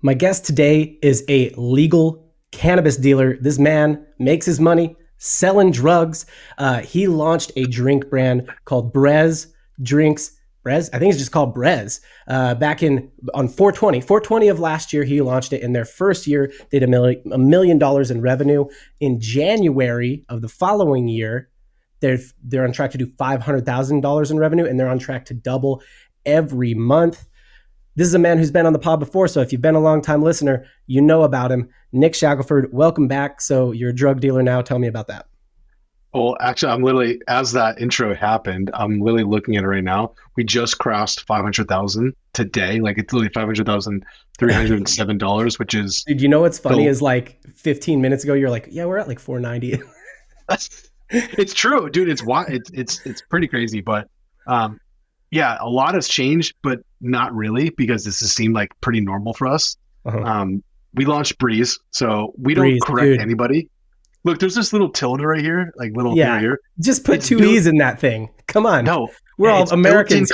My guest today is a legal cannabis dealer. This man makes his money selling drugs. He launched a drink brand called Brez Drinks. Brez, I think it's just called Brez. Back on 420 of last year, he launched it. In their first year, they did $1 million in revenue. In January of the following year, they're on track to do $500,000 in revenue, and they're on track to double every month. This is a man who's been on the pod before, so if you've been a long-time listener, you know about him. Nick Shackelford, welcome back. So you're a drug dealer now. Tell me about that. Well, actually, I'm literally, as that intro happened, I'm literally looking at it right now. We just crossed 500,000 today. Like, it's literally $500,307, which is... Dude, you know what's funny is like 15 minutes ago, you're like, yeah, we're at like 490. It's true, dude. It's pretty crazy, but yeah, a lot has changed, but not really, because this has seemed like pretty normal for us. We launched Brez, so we don't correct anybody. Look, there's this little tilde right here, like little thing right here. Just put two E's in that thing. Come on. No, we're all Americans.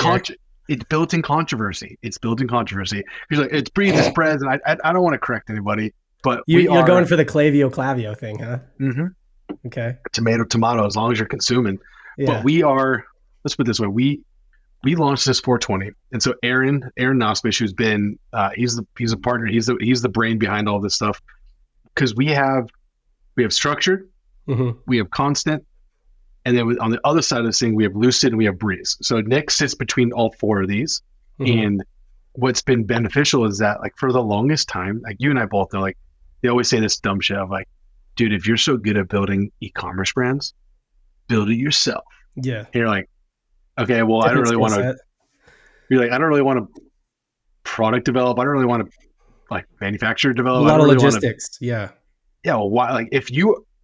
It's built in controversy. It's built in controversy. He's like, it's Brez, it's Brez, and I don't want to correct anybody, but you're going for the Clavio thing, huh? Mm-hmm. Okay. Tomato, as long as you're consuming. Yeah. But we are, let's put it this way, we launched this 420, and so Aaron Nosbish, who's been he's a partner, he's the brain behind all this stuff, because we have structured, we have constant, and then on the other side of this thing we have lucid and we have Brez. So Nick sits between all four of these, and what's been beneficial is that, like, for the longest time, like you and I both know, like they always say this dumb shit of like, dude, if you're so good at building e-commerce brands, build it yourself. Yeah. And you're like, okay, well, I don't really want to. You're like, I don't really want to product develop. I don't really want to like manufacture develop. A lot of logistics. Yeah. Yeah. Well, why? Like,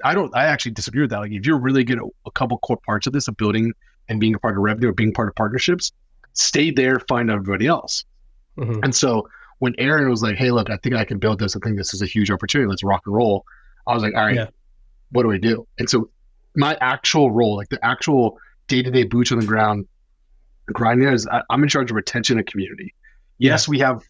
I actually disagree with that. Like, if you're really good at a couple core parts of this, of building and being a part of revenue or being part of partnerships, stay there, find everybody else. And so when Aaron was like, hey, look, I think I can build this. I think this is a huge opportunity. Let's rock and roll. I was like, all right, what do I do? And so my actual role, like the actual day-to-day boots on the ground grind there, is I'm in charge of retention and community. Yes, we have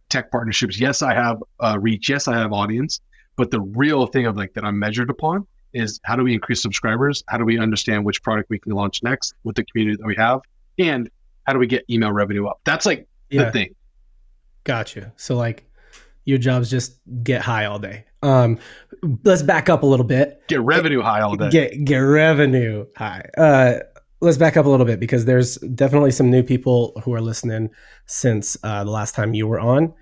tech partnerships. Yes, I have reach. Yes, I have audience. But the real thing of like that I'm measured upon is, how do we increase subscribers? How do we understand which product we can launch next with the community that we have? And how do we get email revenue up? That's like the thing. Gotcha. So like your job's just get high all day. Let's back up a little bit. Get revenue high all day. Get revenue high. Let's back up a little bit, because there's definitely some new people who are listening since the last time you were on,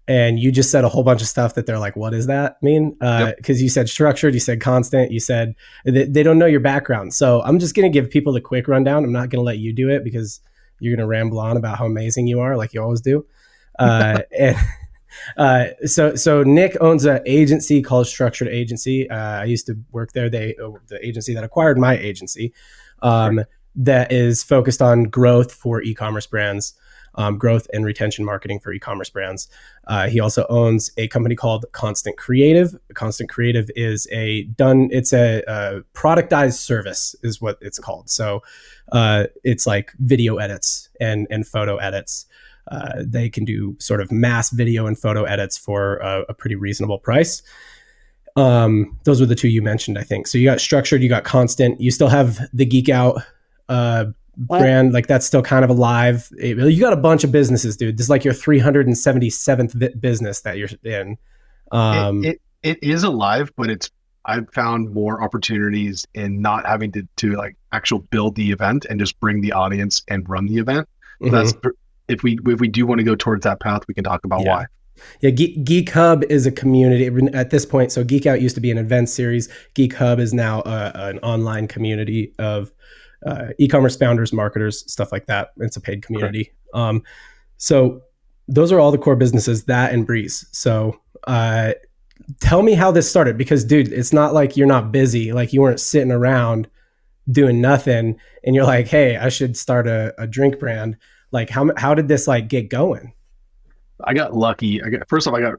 and you just said a whole bunch of stuff that they're like, what does that mean? Because you said structured, you said constant, you said they don't know your background. So I'm just going to give people the quick rundown. I'm not going to let you do it, because you're going to ramble on about how amazing you are, like you always do. So Nick owns an agency called Structured Agency. I used to work there. The agency that acquired my agency, that is focused on growth for e-commerce brands, growth and retention marketing for e-commerce brands. He also owns a company called Constant Creative. Constant Creative is it's a productized service is what it's called. So it's like video edits and photo edits. They can do sort of mass video and photo edits for a pretty reasonable price. Those were the two you mentioned, I think. So you got Structured, you got Constant. You still have the Geek Out brand, like that's still kind of alive. You got a bunch of businesses, dude. This is like your 377th business that you're in. It is alive, but I've found more opportunities in not having to like actual build the event and just bring the audience and run the event. That's if we do want to go towards that path, we can talk about why. Yeah, Geek Hub is a community at this point. So Geek Out used to be an event series. Geek Hub is now an online community of e-commerce founders, marketers, stuff like that. It's a paid community. Okay. So those are all the core businesses, that and Brez. So tell me how this started, because dude, it's not like you're not busy. Like you weren't sitting around doing nothing and you're like, hey, I should start a drink brand. Like how did this like get going? I got lucky. First off, I got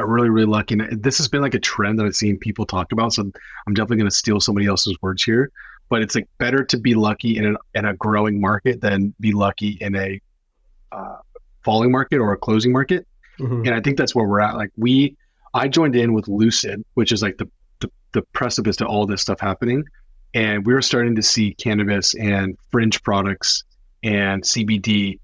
really, really lucky. And this has been like a trend that I've seen people talk about. So I'm definitely going to steal somebody else's words here. But it's like better to be lucky in a growing market than be lucky in a falling market or a closing market. Mhm. And I think that's where we're at. Like I joined in with Lucid, which is like the precipice to all this stuff happening. And we were starting to see cannabis and fringe products and CBD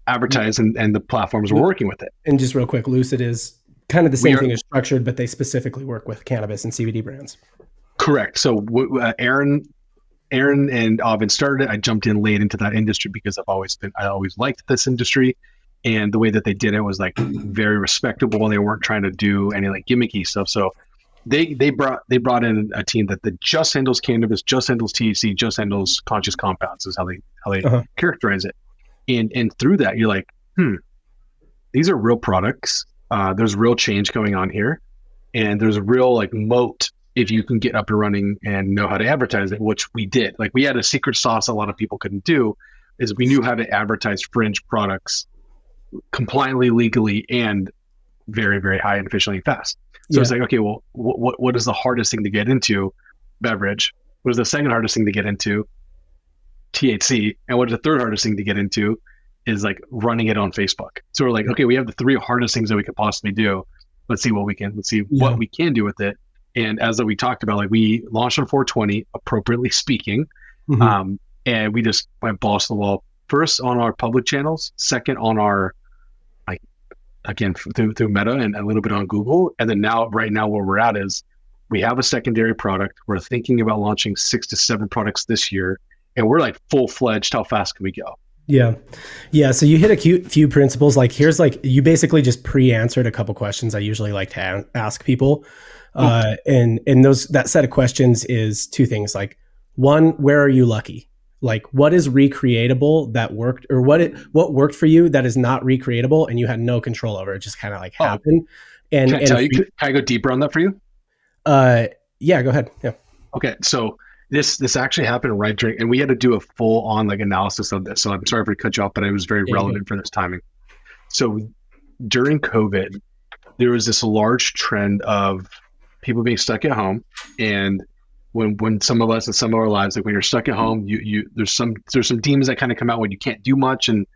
advertised, and the platforms were working with it. And just real quick, Lucid is kind of the We same are thing as Structured, but they specifically work with cannabis and CBD brands. correct. So Aaron and Avin started it. I jumped in late into that industry because I always liked this industry, and the way that they did it was like very respectable, and they weren't trying to do any like gimmicky stuff. So they brought in a team that just handles cannabis, just handles THC, just handles conscious compounds is how they Uh-huh. characterize it. And through that, you're like, these are real products. There's real change going on here, and there's a real like moat if you can get up and running and know how to advertise it, which we did. Like we had a secret sauce a lot of people couldn't do, is we knew how to advertise fringe products compliantly, legally, and very, very high and efficiently fast. So it's like, okay, well, what is the hardest thing to get into? Beverage. What is the second hardest thing to get into? THC. And what is the third hardest thing to get into? Is like running it on Facebook. So we're like, okay, we have the three hardest things that we could possibly do. Let's see what we can do with it. And as we talked about, like we launched on 420, appropriately speaking, and we just went balls to the wall. First on our public channels, second on our again through Meta and a little bit on Google, and then right now where we're at is we have a secondary product. We're thinking about launching 6 to 7 products this year, and we're like full-fledged. How fast can we go? Yeah. So you hit a few principles. Like here's like you basically just pre-answered a couple questions I usually like to ask people, and that set of questions is two things. Like one, where are you lucky? Like what is recreatable that worked, or what worked for you that is not recreatable and you had no control over? It just kind of like happened. And can I tell you? Can I go deeper on that for you? Yeah, go ahead. Yeah. Okay, so this actually happened right during, and we had to do a full on like analysis of this. So I'm sorry for cut you off, but it was very relevant for this timing. So during COVID, there was this large trend of people being stuck at home, and when some of us in some of our lives, like when you're stuck at home, there's some demons that kind of come out when you can't do much, and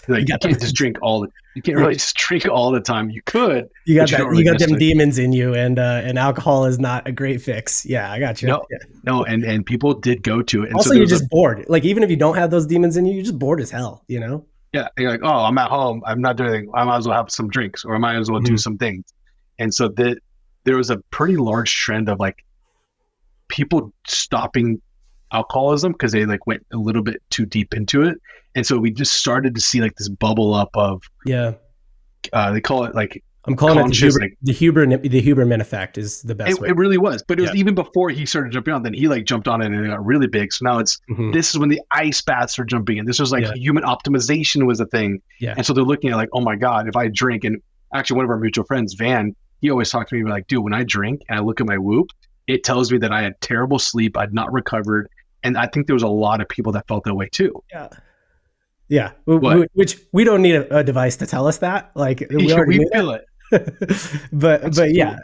like you can't just drink you can't really just drink all the time. You could. You got them demons in you, and alcohol is not a great fix. Yeah, I got you. No, and people did go to it. And also, so you're just bored. Like even if you don't have those demons in you, you're just bored as hell. You know? Yeah, you're like, oh, I'm at home. I'm not doing anything. I might as well have some drinks, or I might as well do some things. And so there was a pretty large trend of like people stopping alcoholism because they like went a little bit too deep into it. And so we just started to see like this bubble up of they call it like I'm calling it the Huberman effect is the best way. It really was, but it was even before he started jumping on. Then he like jumped on it and it got really big. So now this is when the ice baths are jumping in. This was like human optimization was a thing. Yeah. And so they're looking at like, oh my God, if I drink, and actually one of our mutual friends, Van, he always talked to me like, dude, when I drink and I look at my Whoop, it tells me that I had terrible sleep, I'd not recovered, and I think there was a lot of people that felt that way too. Yeah. Which we don't need a device to tell us that. Like we feel it. but yeah,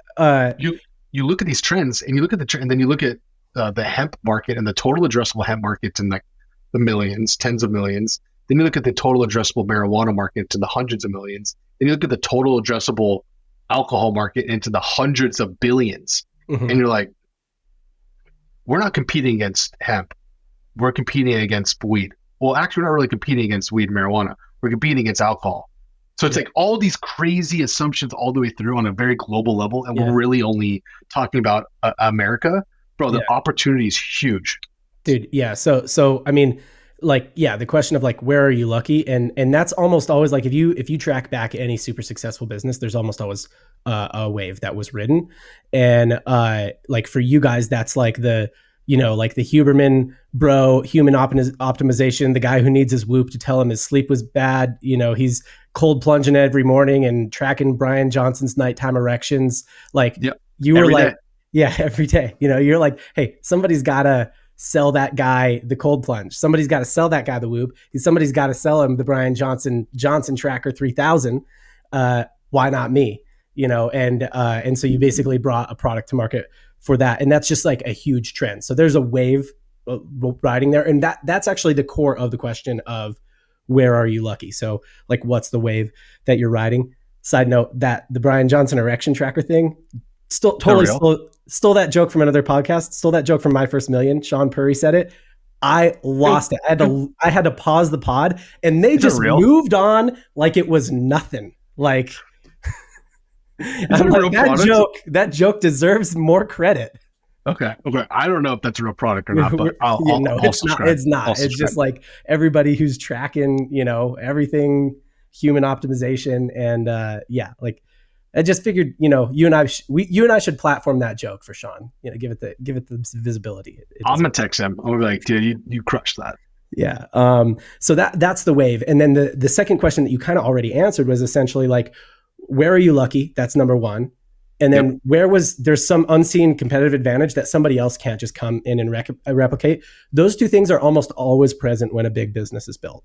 you look at these trends, and you look at the trend, and then you look at the hemp market, and the total addressable hemp market's in like the millions, tens of millions. Then you look at the total addressable marijuana market to the hundreds of millions. Then you look at the total addressable alcohol market into the hundreds of billions. And you're like, we're not competing against hemp. We're competing against weed. Well, actually, we're not really competing against weed and marijuana. We're competing against alcohol. So it's like all these crazy assumptions all the way through on a very global level. And we're really only talking about America. Bro, the opportunity is huge. Dude, yeah. So I mean, like, the question of like, where are you lucky? And that's almost always like, if you track back any super successful business, there's almost always a wave that was ridden. And like for you guys, that's like the Huberman bro, human optimization, the guy who needs his Whoop to tell him his sleep was bad. He's cold plunging every morning and tracking Brian Johnson's nighttime erections. Like you were like, every day, you're like, hey, somebody's got to sell that guy the cold plunge. Somebody's got to sell that guy the Whoop. Somebody's got to sell him the Brian Johnson Tracker 3000. Why not me? And so you basically brought a product to market for that. And that's just like a huge trend. So there's a wave riding there. And that's actually the core of the question of where are you lucky? So like, what's the wave that you're riding? Side note, that the Brian Johnson erection tracker thing, totally stole that joke from another podcast, stole that joke from My First Million. Sean Purry said it. I lost it. I had to pause the pod, and they just moved on like it was nothing. Like, I'm like, that joke deserves more credit. Okay. I don't know if that's a real product or not, but I'll subscribe. It's not. It's just like everybody who's tracking, everything, human optimization, and like I just figured, you and I should platform that joke for Sean. Give it the visibility. I'm gonna text him. I'm gonna be like, dude, you crushed that. Yeah. So that's the wave, and then the second question that you kind of already answered was essentially like, where are you lucky? That's number one. And then there's some unseen competitive advantage that somebody else can't just come in and replicate. Those two things are almost always present when a big business is built.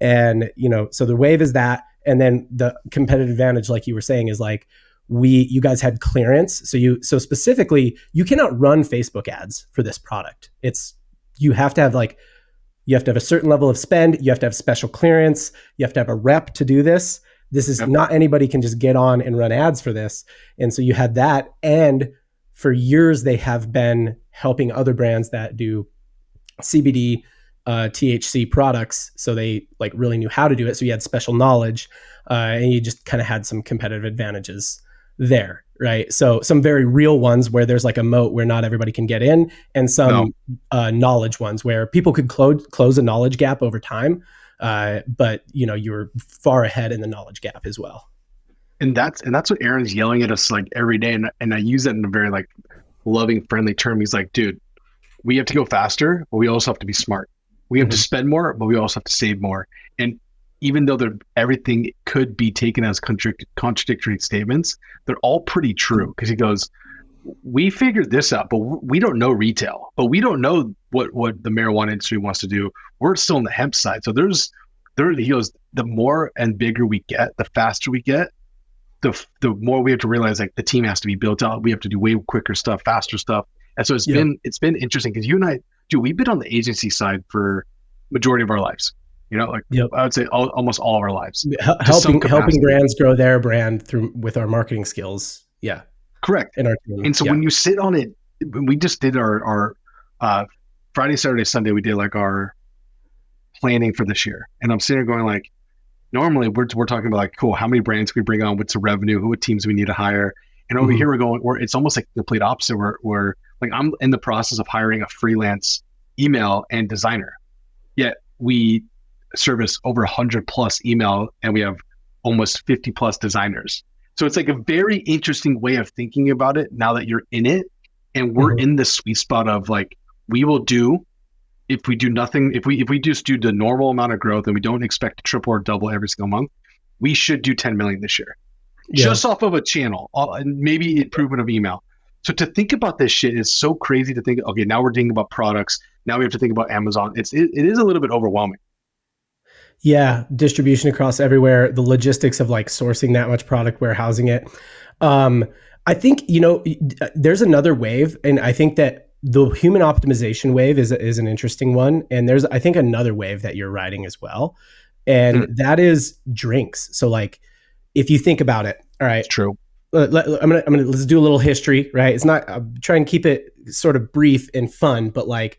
And, so the wave is that. And then the competitive advantage, like you were saying, is like, you guys had clearance. So specifically, you cannot run Facebook ads for this product. You have to have a certain level of spend. You have to have special clearance. You have to have a rep to do this. This is not anybody can just get on and run ads for this. And so you had that. And for years, they have been helping other brands that do CBD, THC products. So they like really knew how to do it. So you had special knowledge and you just kind of had some competitive advantages there, right? So some very real ones where there's like a moat where not everybody can get in, and some knowledge ones where people could close a knowledge gap over time. But you were far ahead in the knowledge gap as well. And that's what Aaron's yelling at us like every day. And I use that in a very like loving, friendly term. He's like, dude, we have to go faster, but we also have to be smart. We have to spend more, but we also have to save more. And even though everything could be taken as contradictory statements, they're all pretty true. Because he goes, we figured this out, but we don't know retail, but we don't know what the marijuana industry wants to do. We're still on the hemp side. So he goes, the more and bigger we get, the faster we get, the more we have to realize like the team has to be built out. We have to do way quicker stuff, faster stuff. And so it's been interesting because you and I, dude, we've been on the agency side for majority of our lives. I would say almost all of our lives. Helping brands grow their brand with our marketing skills. Yeah. Correct. In our team. And so when you sit on it, we just did our Friday, Saturday, Sunday, we did like our planning for this year. And I'm sitting there going like, normally we're talking about like, cool, how many brands can we bring on? What's the revenue? What teams we need to hire? And over here it's almost like the complete opposite where like I'm in the process of hiring a freelance email and designer. Yet we service over 100 plus email and we have almost 50 plus designers. So it's like a very interesting way of thinking about it now that you're in it. And we're in the sweet spot of like, we will do, if we do nothing, if we just do the normal amount of growth and we don't expect to triple or double every single month, we should do 10 million this year. Just off of a channel, and maybe improvement of email. So to think about this shit is so crazy to think, okay, now we're thinking about products. Now we have to think about Amazon. It is a little bit overwhelming. Yeah. Distribution across everywhere. The logistics of like sourcing that much product, warehousing it. I think, there's another wave, and I think that the human optimization wave is an interesting one. And there's, I think, another wave that you're riding as well. And that is drinks. So like, if you think about it, all right. It's true. Let's do a little history, right? It's not, try and keep it sort of brief and fun, but like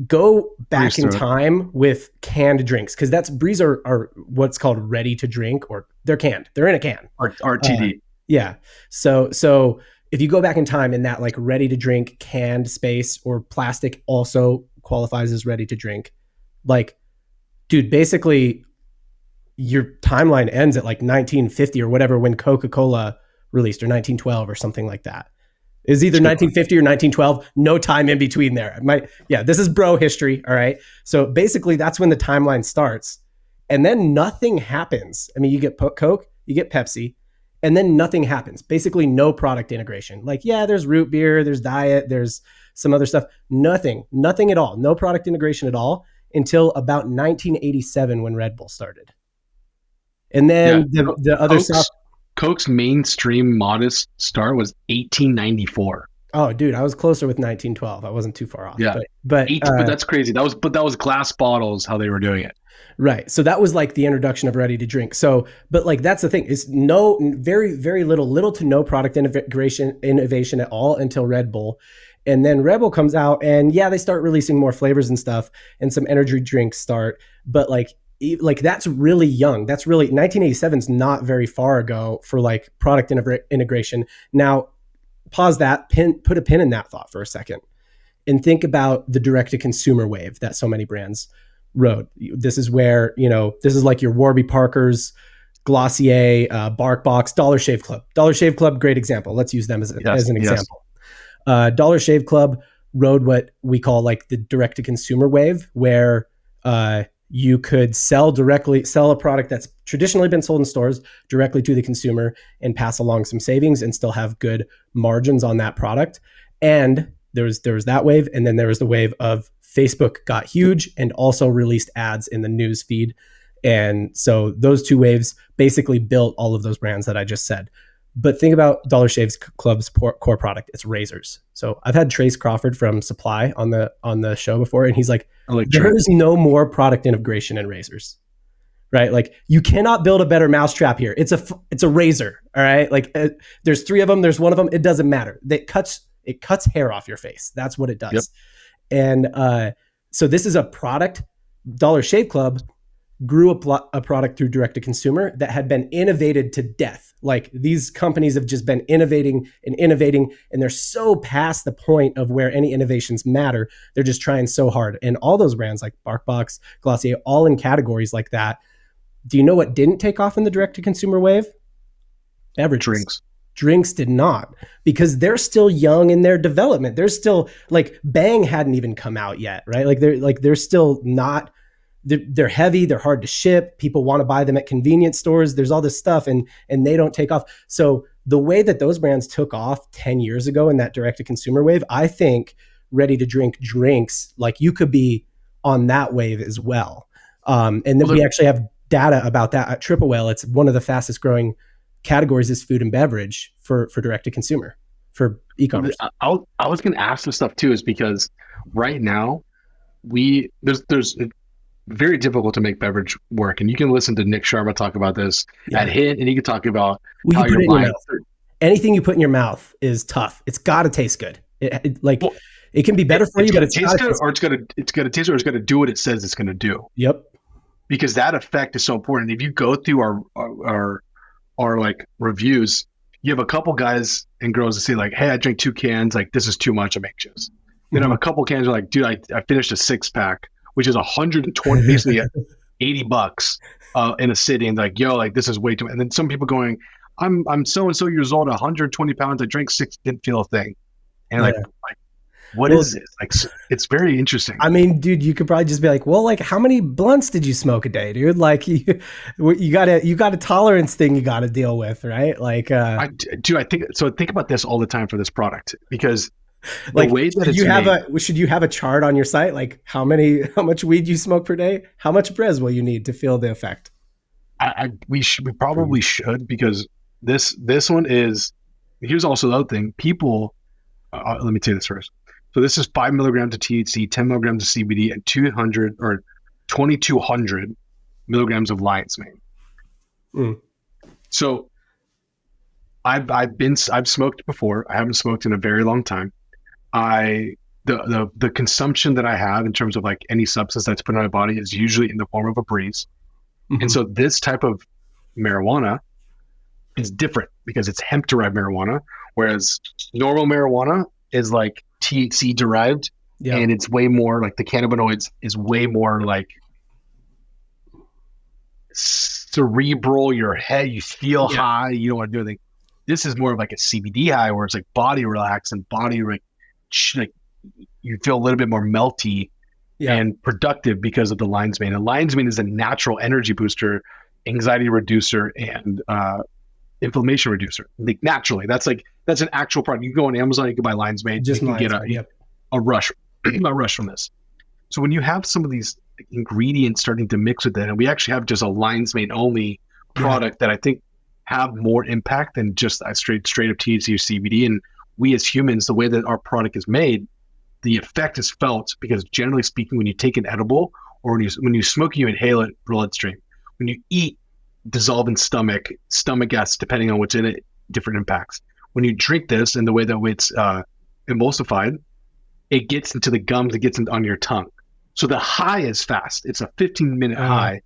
go back in time with canned drinks. Cause Breeze are what's called ready to drink, or they're canned. They're in a can. RTD. Yeah. So if you go back in time in that like ready to drink canned space, or plastic also qualifies as ready to drink, like, dude, basically your timeline ends at like 1950 or whatever, when Coca-Cola released, or 1912 or something like that. It's either 1950 or 1912, no time in between there. This is bro history. All right. So basically that's when the timeline starts, and then nothing happens. I mean, you get Coke, you get Pepsi, and then nothing happens. Basically no product integration. Like, there's root beer, there's diet, there's some other stuff. Nothing at all. No product integration at all until about 1987 when Red Bull started. And then the other stuff. Coke's mainstream modest start was 1894. Oh, dude, I was closer with 1912. I wasn't too far off. Yeah. But that's crazy. That was glass bottles how they were doing it. Right. So that was like the introduction of ready to drink. So, but like that's the thing is very little to no product innovation at all until Red Bull. And then Red Bull comes out and yeah, they start releasing more flavors and stuff and some energy drinks start, but like that's really young. That's really 1987 is not very far ago for like product integration. Now, pause that, put a pin in that thought for a second and think about the direct to consumer wave that so many brands rode. This is where, this is like your Warby Parkers, Glossier, BarkBox, Dollar Shave Club. Dollar Shave Club, great example. Let's use them as an example. Dollar Shave Club rode what we call like the direct to consumer wave, where you could sell a product that's traditionally been sold in stores directly to the consumer and pass along some savings and still have good margins on that product. And there was that wave. And then there was the wave of Facebook got huge and also released ads in the news feed. And so those two waves basically built all of those brands that I just said. But think about Dollar Shave Club's core product. It's razors. So I've had Trace Crawford from Supply on the show before, and he's like, there is no more product integration in razors, right? Like you cannot build a better mousetrap here. It's a razor, all right? Like there's 3 of them. There's 1 of them. It doesn't matter. It cuts hair off your face. That's what it does. Yep. And so this is a product. Dollar Shave Club grew a product through direct to consumer that had been innovated to death. Like these companies have just been innovating, and they're so past the point of where any innovations matter. They're just trying so hard. And all those brands like BarkBox, Glossier, all in categories like that. Do you know what didn't take off in the direct to consumer wave? Beverages. Drinks did not, because they're still young in their development. They're still like Bang hadn't even come out yet, right? They're still not. They're heavy. They're hard to ship. People want to buy them at convenience stores. There's all this stuff, and they don't take off. So the way that those brands took off 10 years ago in that direct to consumer wave, I think ready to drink drinks, like you could be on that wave as well. And then we actually have data about that at Triple Whale. It's one of the fastest growing categories is food and beverage for direct to consumer, for e-commerce. I was going to ask this stuff too, is because right now there's very difficult to make beverage work. And you can listen to Nick Sharma talk about this at Hint, and he can talk about how you're buying. Anything you put in your mouth is tough. It's got to taste good. It can be better for you, but it's taste good, or it's going to taste, or it's going to do what it says it's going to do. Yep. Because that effect is so important. If you go through our like reviews, you have a couple guys and girls that say like, "Hey, I drank 2 cans. Like this is too much. I'm anxious." Then I have a couple cans are like, "Dude, I finished a 6-pack." Which is 120, basically $80 in a sitting. Like, yo, like this is way too. And then some people going, I'm so and so years old, 120 pounds. I drank 6, didn't feel a thing. And like what is this? Like, it's very interesting. I mean, dude, you could probably just be like, well, like how many blunts did you smoke a day, dude? Like you got a tolerance thing you got to deal with, right? Like, I think so. Think about this all the time for this product, because like, should you have a chart on your site, like how much weed you smoke per day, how much Brez will you need to feel the effect? We probably should, because this one is. Here's also the other thing. People, let me tell you this first. So this is 5 milligrams of THC, 10 milligrams of CBD, and 200 or 2,200 milligrams of lion's mane. So I've smoked before. I haven't smoked in a very long time. The consumption that I have in terms of like any substance that's put in my body is usually in the form of a Brez. And so this type of marijuana is different because it's hemp derived marijuana, whereas normal marijuana is like THC derived, and it's way more like the cannabinoids is way more like cerebral. Your head, you feel high, you don't want to do anything. This is more of like a CBD high, where it's like body relax and body like you feel a little bit more melty and productive because of the lion's mane. And lion's mane is a natural energy booster, anxiety reducer, and inflammation reducer. Like naturally, that's an actual product. You can go on Amazon, you can buy lion's mane, you can get a rush from this. So when you have some of these ingredients starting to mix with it, and we actually have just a lion's mane only product that I think have more impact than just a straight up THC or CBD. And we as humans, the way that our product is made, the effect is felt because generally speaking, when you take an edible or when you smoke, you inhale it bloodstream. When you eat, dissolve in stomach gas, depending on what's in it, different impacts. When you drink this and the way that it's emulsified, it gets into the gums, it gets on your tongue. So the high is fast. It's a 15-minute high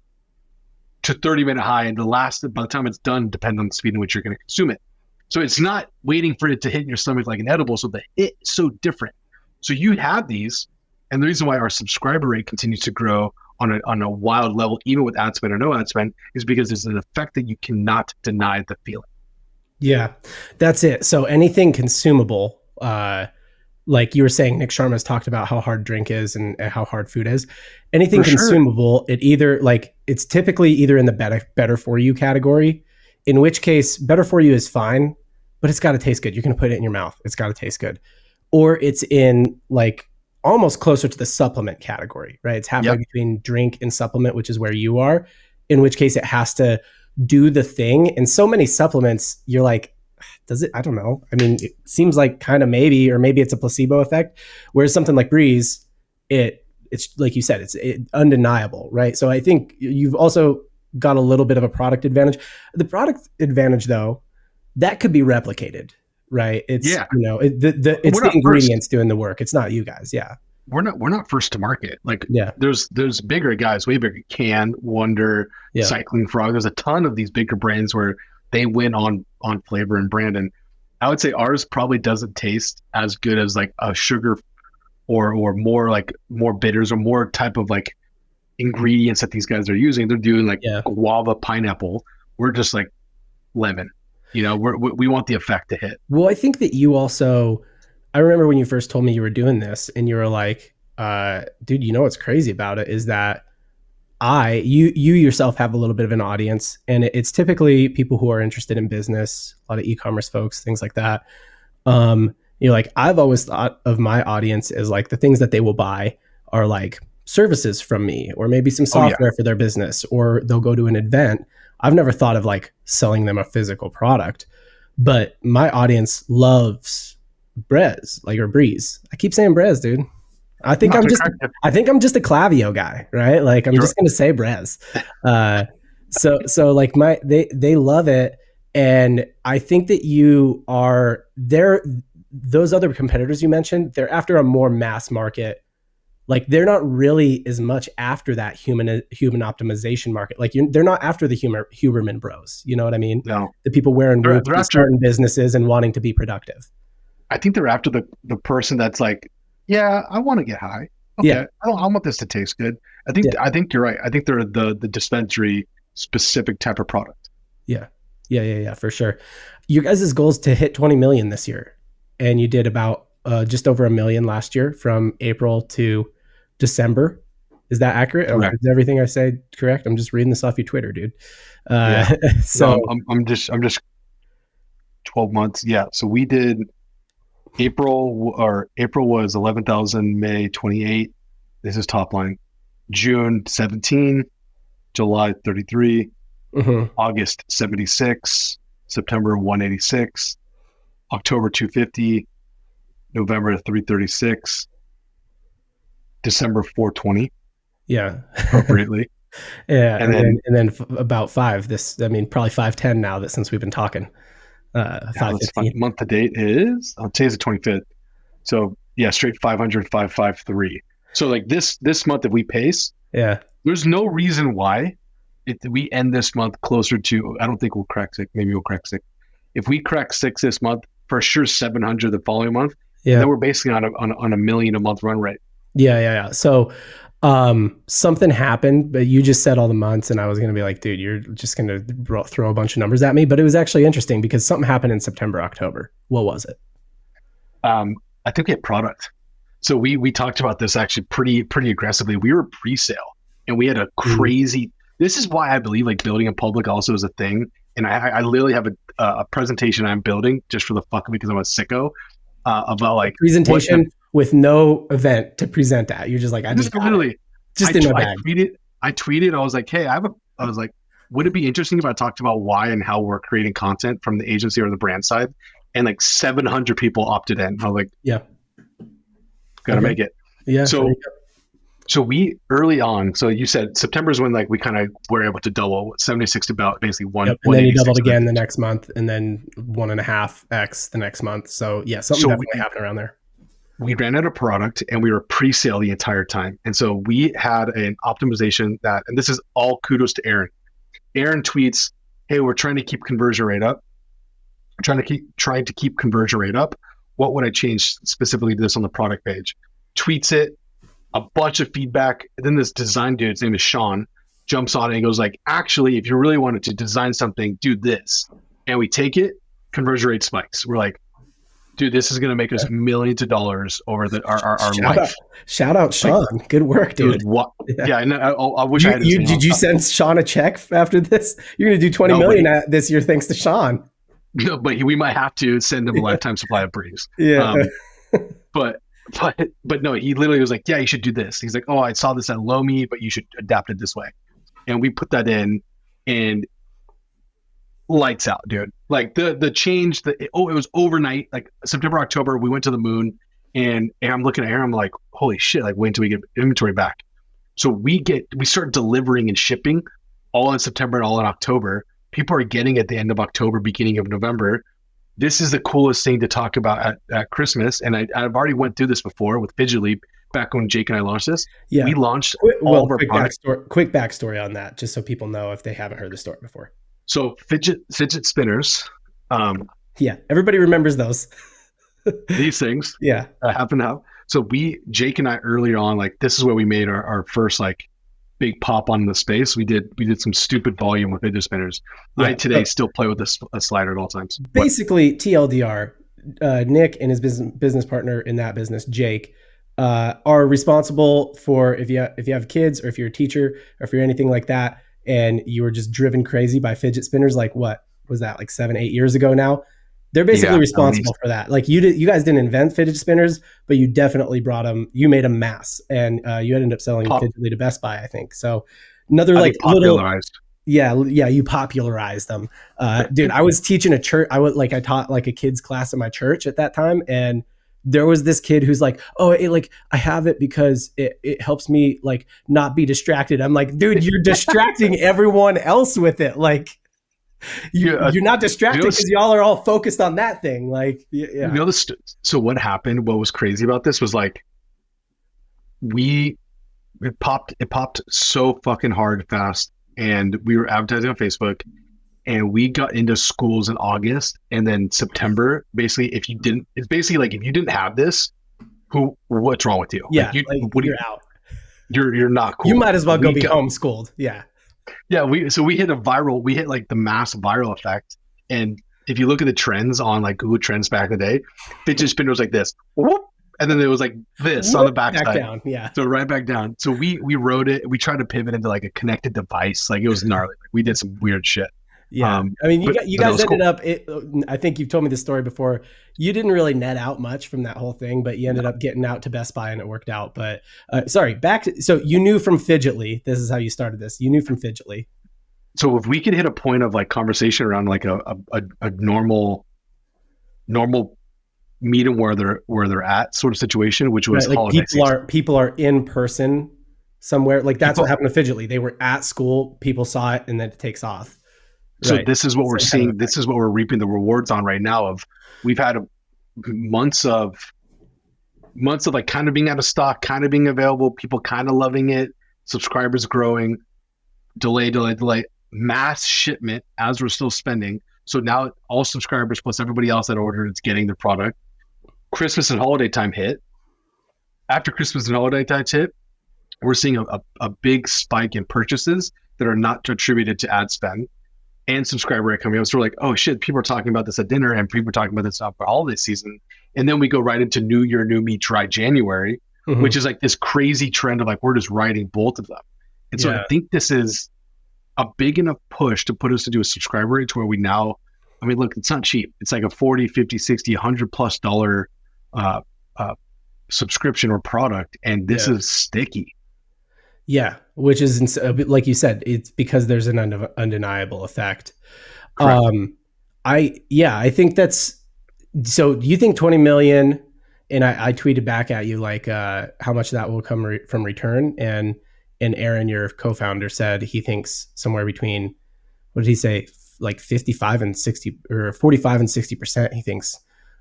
to 30-minute high, and by the time it's done, depends on the speed in which you're going to consume it. So it's not waiting for it to hit in your stomach like an edible. So the hit is so different. So you have these, and the reason why our subscriber rate continues to grow on a wild level, even with ad spend or no ad spend, is because there's an effect that you cannot deny the feeling. Yeah, that's it. So anything consumable, like you were saying, Nick Sharma's talked about how hard drink is and how hard food is. Anything consumable, it's typically either in the better for you category, in which case better for you is fine, but it's got to taste good. You're going to put it in your mouth. It's got to taste good. Or it's in like almost closer to the supplement category, right? It's halfway between drink and supplement, which is where you are, in which case it has to do the thing. And so many supplements, you're like, does it? I don't know. I mean, it seems like kind of maybe, or maybe it's a placebo effect. Whereas something like Brez, it's like you said, it's undeniable, right? So I think you've also got a little bit of a product advantage. The product advantage, though, that could be replicated, right? It's it's the ingredients doing the work. It's not you guys. Yeah, we're not first to market. Like there's bigger guys, way bigger. Can, Wonder, Cycling Frog. There's a ton of these bigger brands where they win on flavor and brand. And I would say ours probably doesn't taste as good as like a sugar or more bitters or more type of like ingredients that these guys are using. They're doing like guava, pineapple. We're just like lemon. You know, we want the effect to hit. Well, I think that you also, I remember when you first told me you were doing this and you were like, dude, you know what's crazy about it is that you yourself have a little bit of an audience, and it's typically people who are interested in business, a lot of e-commerce folks, things like that. You're like, I've always thought of my audience as like the things that they will buy are like services from me, or maybe some software for their business, or they'll go to an event. I've never thought of like selling them a physical product, but my audience loves Brez, or Brez. I keep saying Brez, dude. I think I'm just a Clavio guy, right? Like I'm just going to say Brez. So like they love it. And I think that you are there. Those other competitors you mentioned, they're after a more mass market. Like they're not really as much after that human optimization market. Like they're not after the Huberman bros. You know what I mean? No. The people wearing boots and starting businesses and wanting to be productive. I think they're after the person that's like, yeah, I want to get high. Okay. Yeah. I want this to taste good. I think you're right. I think they're the dispensary specific type of product. Yeah, for sure. Your guys' goal is to hit 20 million this year. And you did about just over 1 million last year from April to December. Is that accurate? Correct. Is everything I say correct? I'm just reading this off your Twitter, dude. So no, I'm just 12 months. Yeah. So we did April was 11,000, May 28. This is top line. June 17, July 33, August 76, September 186, October 250, November 336, December 420. Yeah. Appropriately. Yeah. And then about 5, probably 510 now that since we've been talking. 515. Month to date is, today's the 25th. So yeah, straight 500, 553. So like this month, if we pace, there's no reason why we end this month closer to, I don't think we'll crack 6. Maybe we'll crack 6. If we crack 6 this month, for sure 700 the following month. Yeah. Then we're basically on a $1 million a month run rate. Yeah. So something happened, but you just said all the months, and I was going to be like, dude, you're just going to throw a bunch of numbers at me. But it was actually interesting because something happened in September, October. What was it? I think we had product. So we talked about this actually pretty aggressively. We were pre-sale, and we had a crazy. This is why I believe like building in public also is a thing. And I literally have a presentation I'm building just for the fuck of it because I'm a sicko about like presentation with no event to present at. You're just like, I just literally in my bag. I tweeted. I was like, hey, I was like, would it be interesting if I talked about why and how we're creating content from the agency or the brand side? and like 700 people opted in. I was like, Yeah. gotta make it. Yeah. So we early on, so you said September is when like we kind of were able to double 76 to about basically one. Yep. And then you doubled again the next month, and then 1.5x the next month. So yeah, something definitely happened around there. We ran out of product and we were pre-sale the entire time. And so we had an optimization that, and this is all kudos to Aaron. Aaron tweets, hey, we're trying to keep conversion rate up. Trying to keep conversion rate up. What would I change specifically to this on the product page? Tweets it, a bunch of feedback. And then this design dude, his name is Sean, jumps on it and goes like, actually, if you really wanted to design something, do this. And we take it, conversion rate spikes. We're like, dude, this is going to make us millions of dollars over our life. Shout out, Sean. Like, good work, dude. Yeah, and I wish I had. Did you send Sean a check after this? You're going to do 20 million this year thanks to Sean. No, but we might have to send him a lifetime supply of Brez. Yeah. But no, he literally was like, yeah, you should do this. He's like, oh, I saw this at Lomi, but you should adapt it this way. And we put that in, and lights out, dude. Like the change, it was overnight, like September, October, we went to the moon, and I'm looking at Aaron, I'm like, holy shit, like wait until we get inventory back. So we start delivering and shipping all in September and all in October. People are getting at the end of October, beginning of November. This is the coolest thing to talk about at Christmas. And I've already went through this before with Fidget back when Jake and I launched this. Yeah. We launched all of our products. Quick backstory on that, just so people know if they haven't heard the story before. So fidget spinners. Yeah, everybody remembers those. These things. Yeah. Happen now. So Jake and I earlier on, like this is where we made our first like big pop on the space. We did some stupid volume with fidget spinners. Yeah, I today still play with a slider at all times. Basically, TLDR, Nick and his business partner in that business, Jake, are responsible for if you have kids, or if you're a teacher, or if you're anything like that, and you were just driven crazy by fidget spinners, like what was that, like 7-8 years ago now? They're basically responsible for that. Like you guys didn't invent fidget spinners, but you definitely brought them. You made a mass, and you ended up selling Fidgetly to Best Buy, I think. So another like popularized. You popularized them, dude. I was teaching a church. I taught like a kids class in my church at that time, and there was this kid who's like, oh, I have it because it helps me like not be distracted. I'm like, dude, you're distracting everyone else with it, like. You're not distracted because y'all are all focused on that thing. Like, yeah. So what happened? What was crazy about this was like, it popped so fucking hard fast, and we were advertising on Facebook, and we got into schools in August, and then September. Basically, if you didn't have this, what's wrong with you? Yeah, you're out. You're not cool. You might as well go be homeschooled. Yeah. Yeah, we hit like the mass viral effect. And if you look at the trends on like Google Trends back in the day, fidget spinner was like this, whoop, and then it was like this on the backside. Back down, yeah. So right back down. So we wrote it. We tried to pivot into like a connected device. Like it was gnarly. Like, we did some weird shit. Yeah, I mean, you guys ended up. I think you've told me this story before. You didn't really net out much from that whole thing, but you ended up getting out to Best Buy, and it worked out. But so you knew from Fidgetly. This is how you started this. You knew from Fidgetly. So if we could hit a point of like conversation around like a normal meet them where they're at sort of situation, which was right, like people are in person somewhere. Like that's what happened to Fidgetly. They were at school, people saw it, and then it takes off. So this is what we're seeing. This is what we're reaping the rewards on right now. Of we've had months of like kind of being out of stock, kind of being available, people kind of loving it, subscribers growing, delay, mass shipment as we're still spending. So now all subscribers plus everybody else that ordered is getting their product. Christmas and holiday time hit. After Christmas and holiday time hit, we're seeing a big spike in purchases that are not attributed to ad spend. And subscriber rate coming up. So we're like, oh shit, people are talking about this at dinner, and people are talking about this for holiday season. And then we go right into New Year, New Me, Dry January, which is like this crazy trend of like, we're just riding both of them. And so I think this is a big enough push to put us to do a subscriber rate to where we now, I mean, look, it's not cheap. It's like a 40, 50, 60, $100+ subscription or product. And this is sticky. Yeah, which is like you said, it's because there's an undeniable effect. Correct. I think that's So do you think 20 million, and I tweeted back at you like how much that will come from return, and Aaron, your co-founder, said he thinks somewhere between, what did he say, like 55 and 60 or 45 and 60% he thinks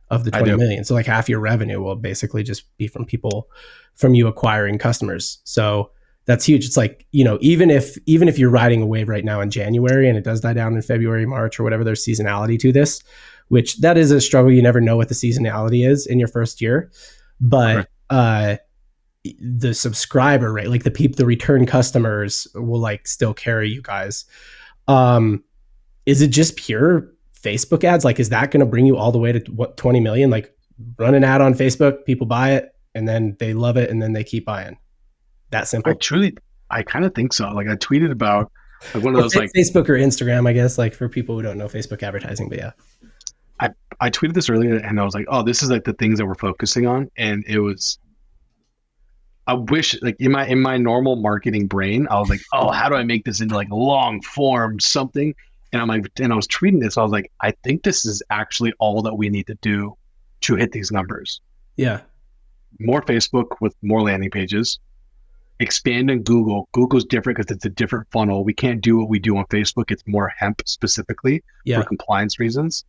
of the I 20 do. million. So like half your revenue will basically just be from people, from you acquiring customers. So that's huge. It's like, even if you're riding a wave right now in January and it does die down in February, March, or whatever, there's seasonality to this, which that is a struggle. You never know what the seasonality is in your first year. But Right. the subscriber rate, like the return customers will like still carry you guys. Is it just pure Facebook ads? Like, is that going to bring you all the way to what, 20 million? Like, run an ad on Facebook, people buy it, and then they love it, and then they keep buying. That I simple? truly, I kind of think so. Like I tweeted about like one of Or those like Facebook or Instagram, I guess, like for people who don't know Facebook advertising, but yeah. I I tweeted this earlier and I was like, oh, this is like the things that we're focusing on, and it was. I wish like in my normal marketing brain, I was like, oh, how do I make this into like long form something? And I'm like, and I was tweeting this, I was like, I think this is actually all that we need to do to hit these numbers. Yeah. More Facebook with more landing pages, expand in Google. Google's different because it's a different funnel. We can't do what we do on Facebook. It's more hemp specifically for Yeah. compliance reasons.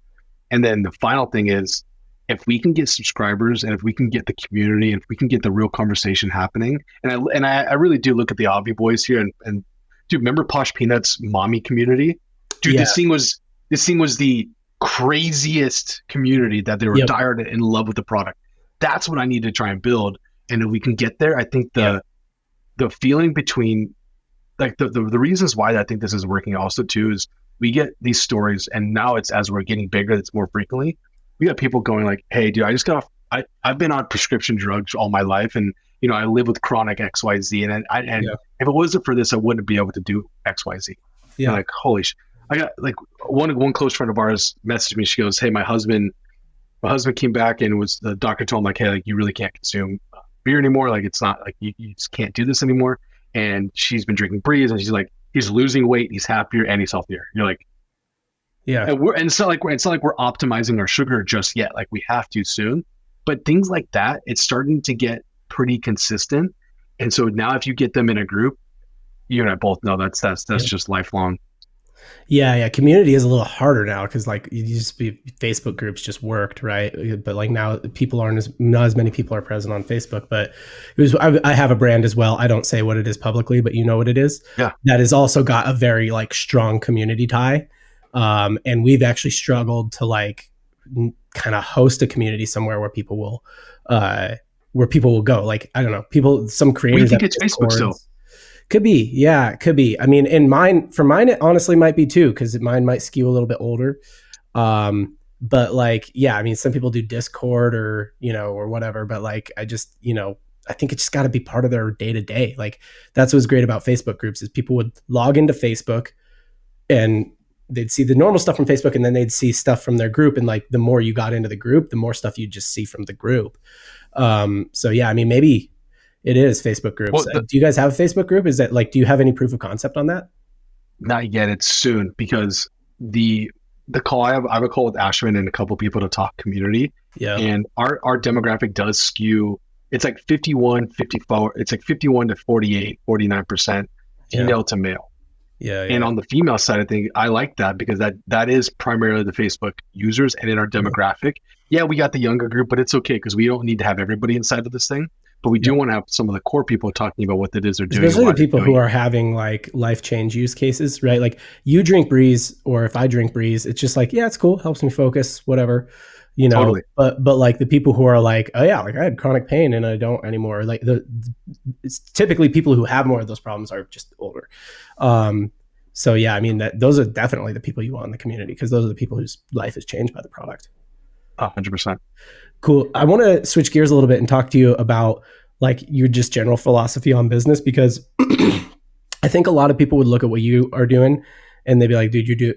And then the final thing is, if we can get subscribers and if we can get the community and if we can get the real conversation happening, and I really do look at the Obvi boys here and dude, remember Posh Peanuts mommy community? Dude, Yeah. this thing was the craziest community that they were Yep. dired in love with the product. That's what I need to try and build. And if we can get there, I think Yeah. the feeling between like the reasons why I think this is working also too is we get these stories, and now it's as we're getting bigger, it's more frequently. We got people going like, "Hey, dude, I just got off. I've been on prescription drugs all my life, and I live with chronic XYZ, and Yeah. if it wasn't for this, I wouldn't be able to do XYZ." And Yeah. like, holy sh! I got like one close friend of ours messaged me. She goes, "Hey, my husband came back and was the doctor told him like, hey, like you really can't consume beer anymore. Like it's not like you just can't do this anymore." And she's been drinking Brez, and she's like, he's losing weight, he's happier, and he's healthier. You're like, Yeah. and it's not like we're optimizing our sugar just yet. Like we have to soon, but things like that, it's starting to get pretty consistent. And so now, if you get them in a group, you and I both know that's Yeah. just lifelong. Yeah, yeah. Community is a little harder now because like you just be Facebook groups just worked, right? But like now people aren't not as many people are present on Facebook. But I have a brand as well. I don't say what it is publicly, but you know what it is. Yeah. That has also got a very like strong community tie, and we've actually struggled to like kind of host a community somewhere where people will go. Like I don't know, some We creators think have it's Facebook still. Discords. Could be, yeah, it could be. I mean, for mine, it honestly might be too, because mine might skew a little bit older. But like, yeah, I mean, some people do Discord or whatever. But like, I think it's just got to be part of their day to day. Like, that's what's great about Facebook groups is people would log into Facebook and they'd see the normal stuff from Facebook, and then they'd see stuff from their group. And like, the more you got into the group, the more stuff you just see from the group. So yeah, I mean, maybe it is Facebook groups. Well, Do you guys have a Facebook group? Is that like, do you have any proof of concept on that? not yet. It's soon because the call I have a call with Ashwin and a couple people to talk community, Yeah. and our demographic does skew. It's like 51, 54. It's like 51 to 48, 49% female to male. Yeah. And on the female side, I think I like that because that is primarily the Facebook users, and in our demographic, yeah, we got the younger group, but it's okay because we don't need to have everybody inside of this thing. But we do want to have some of the core people talking about what it is they're doing. Especially the people who are having like life change use cases, right? Like you drink Brez, or if I drink Brez, it's just like, yeah, it's cool, helps me focus, whatever, Totally. But like the people who are like, oh yeah, like I had chronic pain and I don't anymore. Like it's typically people who have more of those problems are just older. So yeah, I mean those are definitely the people you want in the community because those are the people whose life is changed by the product. 100%. Cool. I want to switch gears a little bit and talk to you about like your just general philosophy on business, because I think a lot of people would look at what you are doing and they'd be like, dude,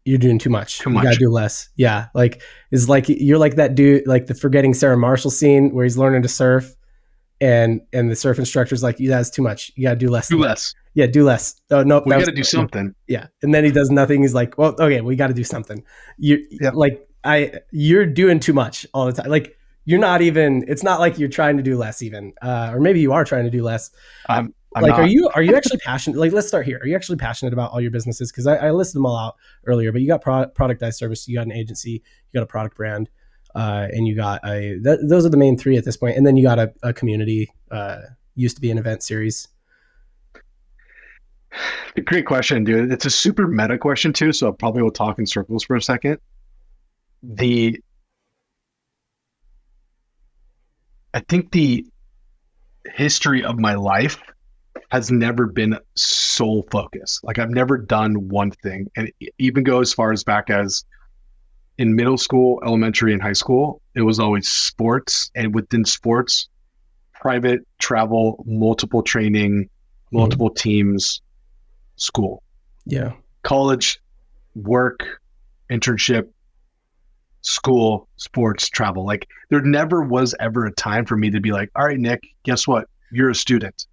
you're doing too much. You gotta do less. Yeah. Like it's like you're like that dude, like the Forgetting Sarah Marshall scene where he's learning to surf and the surf instructor's like, yeah, that's too much. You gotta do less. Do less. Yeah, do less. Oh no, we gotta do something. Yeah. And then he does nothing. He's like, well, okay, we gotta do something. Like you're doing too much all the time. Like you're not even, it's not like you're trying to do less even, or maybe you are trying to do less. I'm Like, not. are you actually passionate? Like, let's start here. Are you actually passionate about all your businesses? Cause I listed them all out earlier, but you got productized service, you got an agency, you got a product brand, and you got those are the main three at this point. And then you got a community, used to be an event series. Great question, dude. It's a super meta question too, so I probably will talk in circles for a second. I think the history of my life has never been sole focus. Like I've never done one thing, and it even go as far as back as in middle school, elementary, and high school. It was always sports, and within sports, private travel, multiple training, multiple teams, school. Yeah. College, work, internship, school, sports, travel. Like there never was ever a time for me to be like, all right, Nick, guess what? You're a student.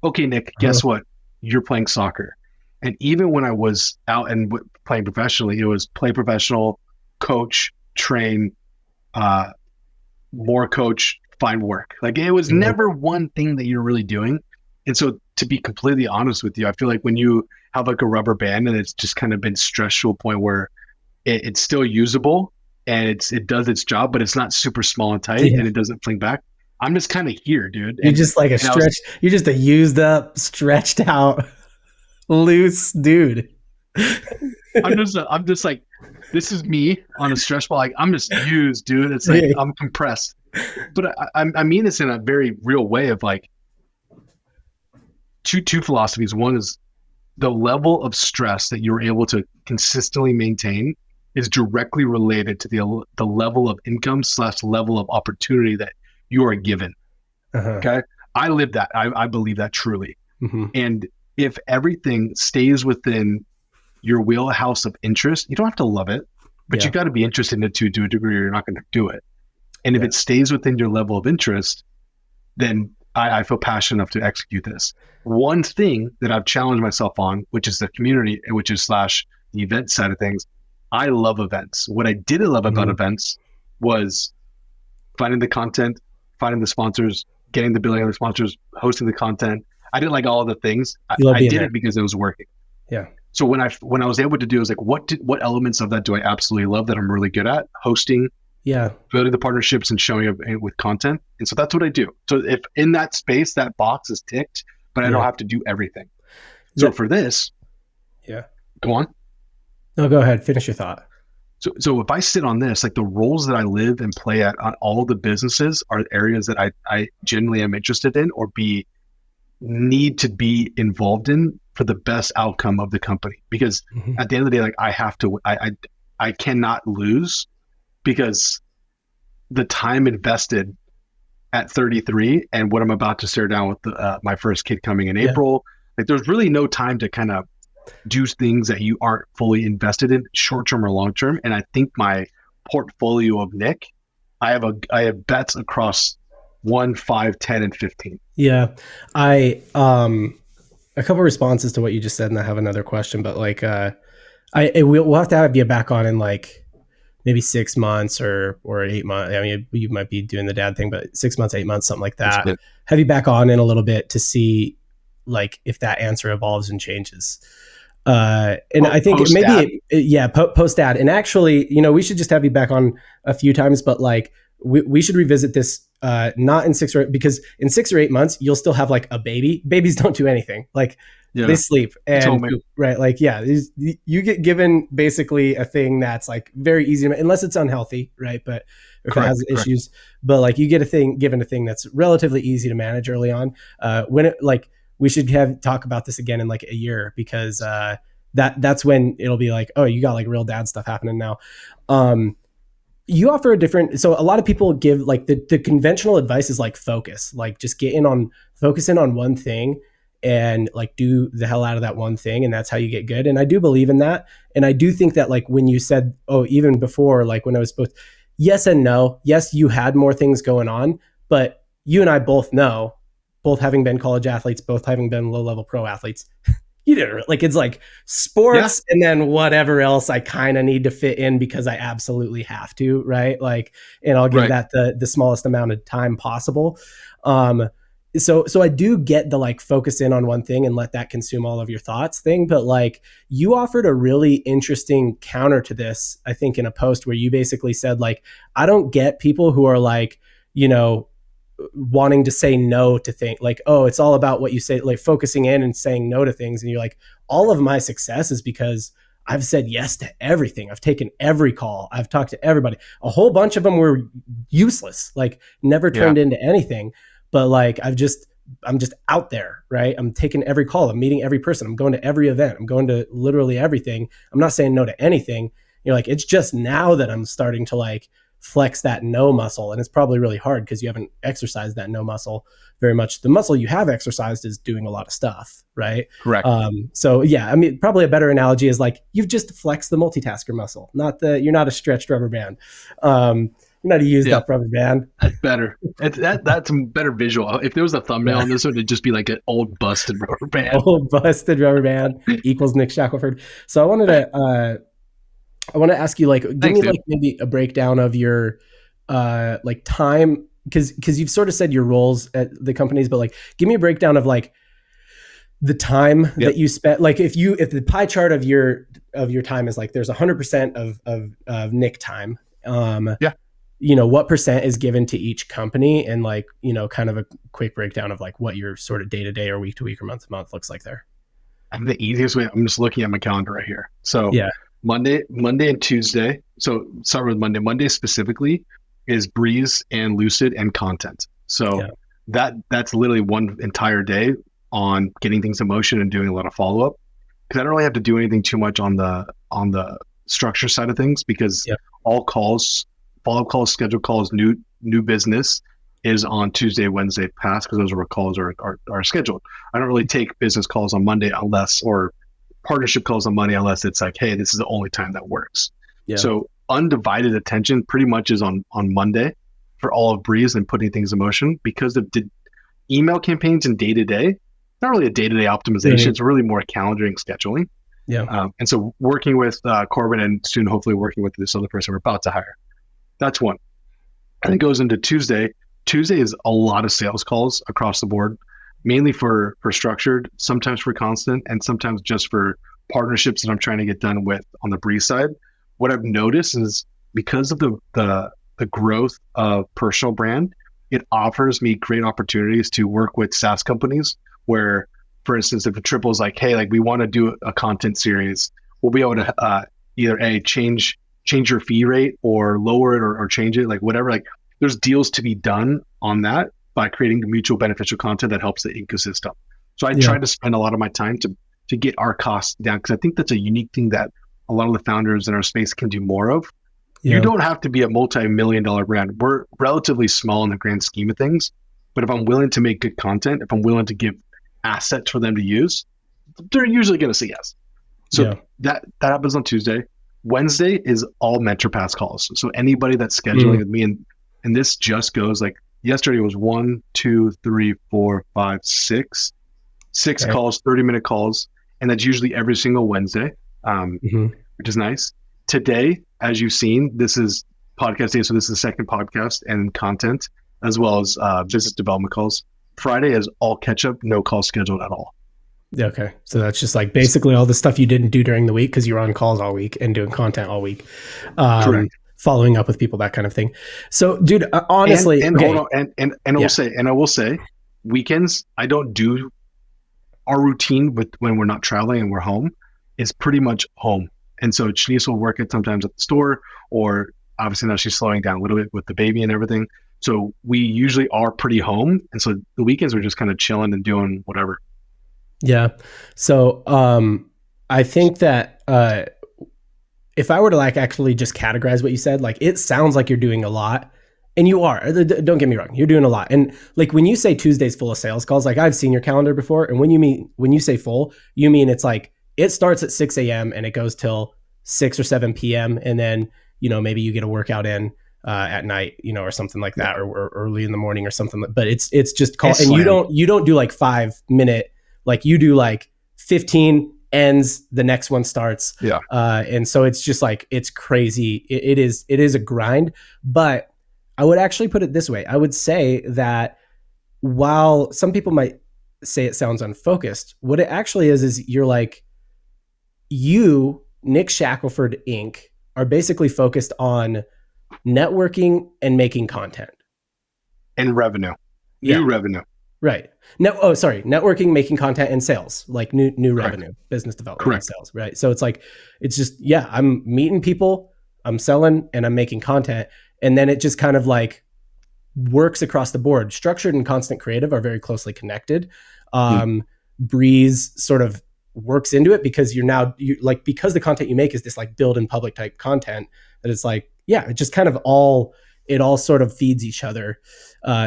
Okay, Nick, guess what? You're playing soccer. And even when I was out and playing professionally, it was play professional, coach, train, more coach, find work. Like it was never one thing that you're really doing. And so to be completely honest with you, I feel like when you have like a rubber band and it's just kind of been stretched to a point where it's still usable and it does its job, but it's not super small and tight and it doesn't fling back. I'm just kind of here, dude. You're just like you're just a used up, stretched out, loose dude. I'm just like, this is me on a stretch ball. Like I'm just used, dude. It's like I'm compressed. But I mean this in a very real way of like two philosophies. One is the level of stress that you're able to consistently maintain is directly related to the level of income / level of opportunity that you are given. Okay. I live that. I believe that truly. And if everything stays within your wheelhouse of interest, you don't have to love it, but you got to be interested in it to a degree or you're not going to do it. And if it stays within your level of interest, then I feel passionate enough to execute this. One thing that I've challenged myself on, which is the community, which is / the event side of things. I love events. What I didn't love about events was finding the content, finding the sponsors, getting the billing of the sponsors, hosting the content. I didn't like all of the things. I did it because it was working. Yeah. So when I was able to do, I was like, what elements of that do I absolutely love that I'm really good at? Hosting, building the partnerships and showing up with content. And so that's what I do. So if in that space, that box is ticked, but I don't have to do everything. So for this, go on. No, go ahead. Finish your thought. So if I sit on this, like the roles that I live and play at on all the businesses are areas that I genuinely am interested in or need to be involved in for the best outcome of the company. Because at the end of the day, like I cannot lose because the time invested at 33 and what I'm about to stare down with my first kid coming in April, like there's really no time to kind of do things that you aren't fully invested in short-term or long-term. And I think my portfolio of Nick, I have bets across 1, 5, 10, and 15. Yeah. A couple responses to what you just said, and I have another question, but like, we'll have to have you back on in like maybe 6 months or 8 months. I mean, you might be doing the dad thing, but 6 months, 8 months, something like that. Have you back on in a little bit to see like if that answer evolves and changes. And I think maybe, post dad. And actually, we should just have you back on a few times, but like we should revisit this, not in 6 or 8, because in 6 or 8 months, you'll still have like a baby. Babies don't do anything. Like they sleep and right. Like, you get given basically a thing that's like very easy, unless it's unhealthy. Right. But if it has issues, but like you get given a thing that's relatively easy to manage early on. We should talk about this again in like a year, because that's when it'll be like, oh, you got like real dad stuff happening now. You offer so a lot of people give like the conventional advice is like focus, like just focus in on one thing and like do the hell out of that one thing. And that's how you get good. And I do believe in that. And I do think that like when you said, even before, like when I was both yes and no, yes, you had more things going on, but you and I both know, both having been college athletes, both having been low-level pro athletes, you didn't like, it's like sports and then whatever else I kind of need to fit in because I absolutely have to, right? Like, and I'll give that the smallest amount of time possible. So I do get the like focus in on one thing and let that consume all of your thoughts thing. But like you offered a really interesting counter to this, I think, in a post where you basically said like, I don't get people who are like, wanting to say no to things, like, oh, it's all about what you say, like focusing in and saying no to things. And you're like, all of my success is because I've said yes to everything. I've taken every call. I've talked to everybody. A whole bunch of them were useless, like never turned into anything. But like, I'm just out there, right? I'm taking every call. I'm meeting every person. I'm going to every event. I'm going to literally everything. I'm not saying no to anything. You're like, it's just now that I'm starting to like flex that no muscle. And it's probably really hard because you haven't exercised that no muscle very much. The muscle you have exercised is doing a lot of stuff, right? Correct. So yeah, I mean, probably a better analogy is like, you've just flexed the multitasker muscle, you're not a stretched rubber band. You're not a used up rubber band. That's better. That's a better visual. If there was a thumbnail on this one, it'd just be like an old busted rubber band. Old busted rubber band equals Nick Shackelford. So I wanted to ask you, like, give me like maybe a breakdown of your like time, because you've sort of said your roles at the companies, but like give me a breakdown of like the time that you spent. Like if the pie chart of your time is like there's 100% of Nick time. What percent is given to each company, and like, kind of a quick breakdown of like what your sort of day to day or week to week or month to month looks like there. And the easiest way, I'm just looking at my calendar right here. So Monday and Tuesday. So start with Monday. Monday specifically is Brez and Lucid and content. So that's literally one entire day on getting things in motion and doing a lot of follow up. Because I don't really have to do anything too much on the structure side of things, because all calls, follow up calls, scheduled calls, new business is on Tuesday, Wednesday past, because those are what calls are scheduled. I don't really take business calls on Monday or partnership calls on Monday unless it's like, hey, this is the only time that works. So undivided attention pretty much is on Monday for all of Brez and putting things in motion, because of email campaigns and day-to-day, not really a day-to-day optimization. It's really more calendaring, scheduling. And so working with Corbin, and soon hopefully working with this other person we're about to hire. That's one. And it goes into Tuesday. Tuesday is a lot of sales calls across the board, mainly for structured, sometimes for constant, and sometimes just for partnerships that I'm trying to get done with on the Brez side. What I've noticed is because of the growth of personal brand, it offers me great opportunities to work with SaaS companies where, for instance, if a triple is like, hey, like we want to do a content series, we'll be able to either change your fee rate or lower it or change it, like whatever. Like there's deals to be done on that by creating mutual beneficial content that helps the ecosystem. So I try to spend a lot of my time to get our costs down, because I think that's a unique thing that a lot of the founders in our space can do more of. You don't have to be a multi-million-dollar brand. We're relatively small in the grand scheme of things, but if I'm willing to make good content, if I'm willing to give assets for them to use, they're usually going to say yes. So that happens on Tuesday. Wednesday is all MentorPass calls. So anybody that's scheduling with me, and this just goes like yesterday was 1, 2, 3, 4, 5, 6 calls, 30-minute calls, and that's usually every single Wednesday, which is nice. Today, as you've seen, this is podcast day, so this is the second podcast and content, as well as business development calls. Friday is all catch up, no calls scheduled at all. Okay. So that's just like basically all the stuff you didn't do during the week because you were on calls all week and doing content all week. Correct. Following up with people, that kind of thing. So dude, honestly, hold on, I will say weekends, I don't do our routine with when we're not traveling and we're home is pretty much home. And so Shanice will work it sometimes at the store, or obviously now she's slowing down a little bit with the baby and everything. So we usually are pretty home. And so the weekends are just kind of chilling and doing whatever. Yeah. So I think that if I were to like actually just categorize what you said, like it sounds like you're doing a lot, and you are. Don't get me wrong, you're doing a lot. And like when you say Tuesday's full of sales calls, like I've seen your calendar before, and when you say full, you mean it's like it starts at 6 a.m. and it goes till 6 or 7 p.m. and then maybe you get a workout in at night, or something like that, or early in the morning or something. But it's just called, and you don't do like 5 minute. Like you do like 15 ends, the next one starts. Yeah. And so it's just like, it's crazy. It is a grind, but I would actually put it this way. I would say that while some people might say it sounds unfocused, what it actually is you're like, you, Nick Shackelford Inc., are basically focused on networking and making content. And revenue. New revenue. Right. Networking, making content, and sales, like new revenue, business development, and sales. Right. So it's like, it's just, I'm meeting people, I'm selling, and I'm making content. And then it just kind of like works across the board. Structured and constant creative are very closely connected. Brez sort of works into it because because the content you make is this like build in public type content, that it's like, it just kind of all sort of feeds each other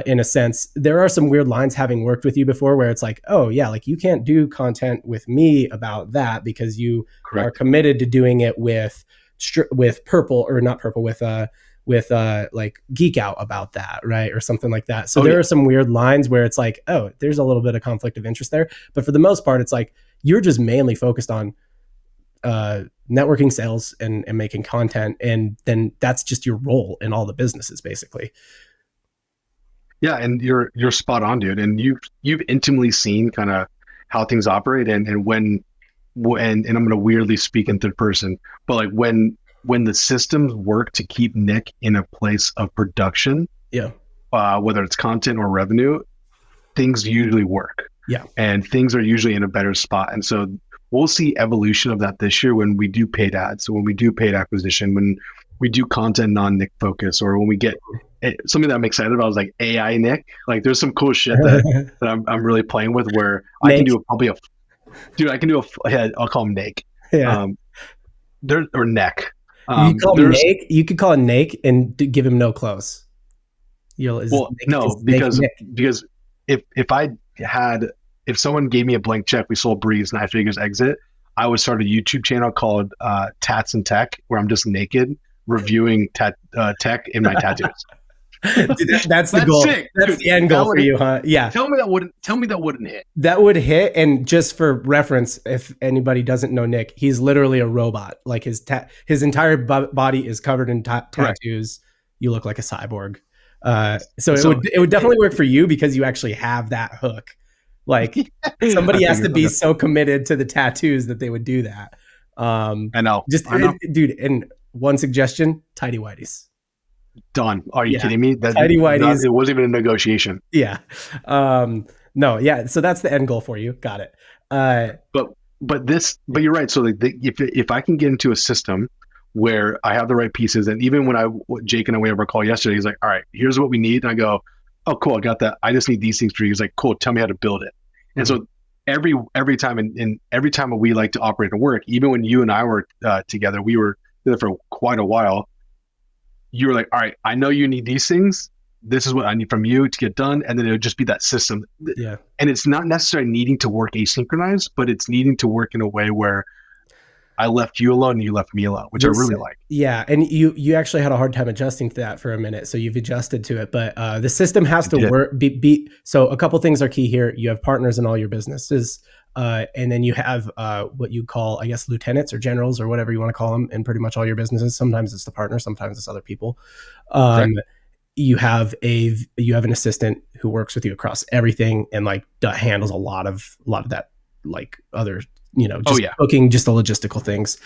in a sense. There are some weird lines, having worked with you before, where it's like, like you can't do content with me about that because you are committed to doing it with Purple, or not Purple, with like Geek Out about that, right? Or something like that. So there are some weird lines where it's like, there's a little bit of conflict of interest there. But for the most part, it's like, you're just mainly focused on networking, sales, and making content. And then that's just your role in all the businesses, basically. Yeah. And you're spot on, dude. And you've intimately seen kind of how things operate, and when I'm going to weirdly speak in third person, but like when the systems work to keep Nick in a place of production, whether it's content or revenue, things usually work. Yeah. And things are usually in a better spot. And so we'll see evolution of that this year when we do paid ads. So when we do paid acquisition, when we do content non-Nick focus, or when we get something that I'm excited about is like AI Nick. Like there's some cool shit that I'm really playing with, where I can do I'll call him Nick. Yeah. Or Neck. You could call him Nick and give him no close. Because if someone gave me a blank check, we sold Brez 9 figures exit, I would start a YouTube channel called Tats and Tech, where I'm just naked reviewing tech in my tattoos. Dude, that's the goal. Sick. That's the end goal for you, huh? Yeah. Tell me that wouldn't hit. That would hit. And just for reference, if anybody doesnn't know Nick, he's literally a robot. Like his entire body is covered in tattoos. You look like a cyborg. So it would definitely work for you because you actually have that hook. Like somebody has to be so committed to the tattoos that they would do that. I know. Dude. And one suggestion: tidy whities. Done. Are you kidding me? Tidy whities. It wasn't even a negotiation. Yeah. No. Yeah. So that's the end goal for you. Got it. But you're right. So if I can get into a system where I have the right pieces, and even when Jake and I went over a call yesterday, he's like, all right, here's what we need. And I go, oh, cool. I got that. I just need these things for you. He's like, cool. Tell me how to build it. Mm-hmm. And so every time and every time we like to operate and work, even when you and I were together, we were together for quite a while. You were like, all right, I know you need these things. This is what I need from you to get done. And then it would just be that system. Yeah. And it's not necessarily needing to work asynchronized, but it's needing to work in a way where I left you alone and you left me alone, which I really like. Yeah. And you actually had a hard time adjusting to that for a minute. So you've adjusted to it, but the system has to work. So a couple things are key here. You have partners in all your businesses. And then you have what you call, I guess, lieutenants or generals or whatever you want to call them in pretty much all your businesses. Sometimes it's the partner, sometimes it's other people. You have an assistant who works with you across everything and like handles a lot of that, like other, booking, just the logistical things.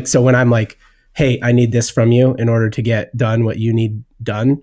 So when I'm like, hey, I need this from you in order to get done what you need done,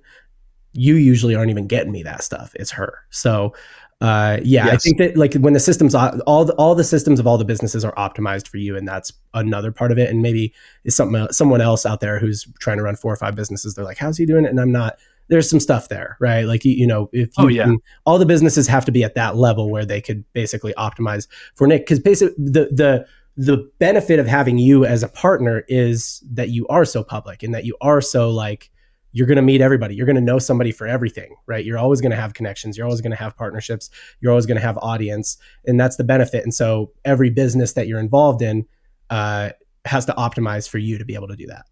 you usually aren't even getting me that stuff. It's her. So yes. I think that like when the systems, all the systems of all the businesses are optimized for you, and that's another part of it. And maybe it's someone else out there who's trying to run 4 or 5 businesses. They're like, how's he doing it? And I'm not. There's some stuff there, right? Like, all the businesses have to be at that level where they could basically optimize for Nick. Because basically the benefit of having you as a partner is that you are so public and that you are so like, you're going to meet everybody. You're going to know somebody for everything, right? You're always going to have connections. You're always going to have partnerships. You're always going to have audience. And that's the benefit. And so every business that you're involved in has to optimize for you to be able to do that.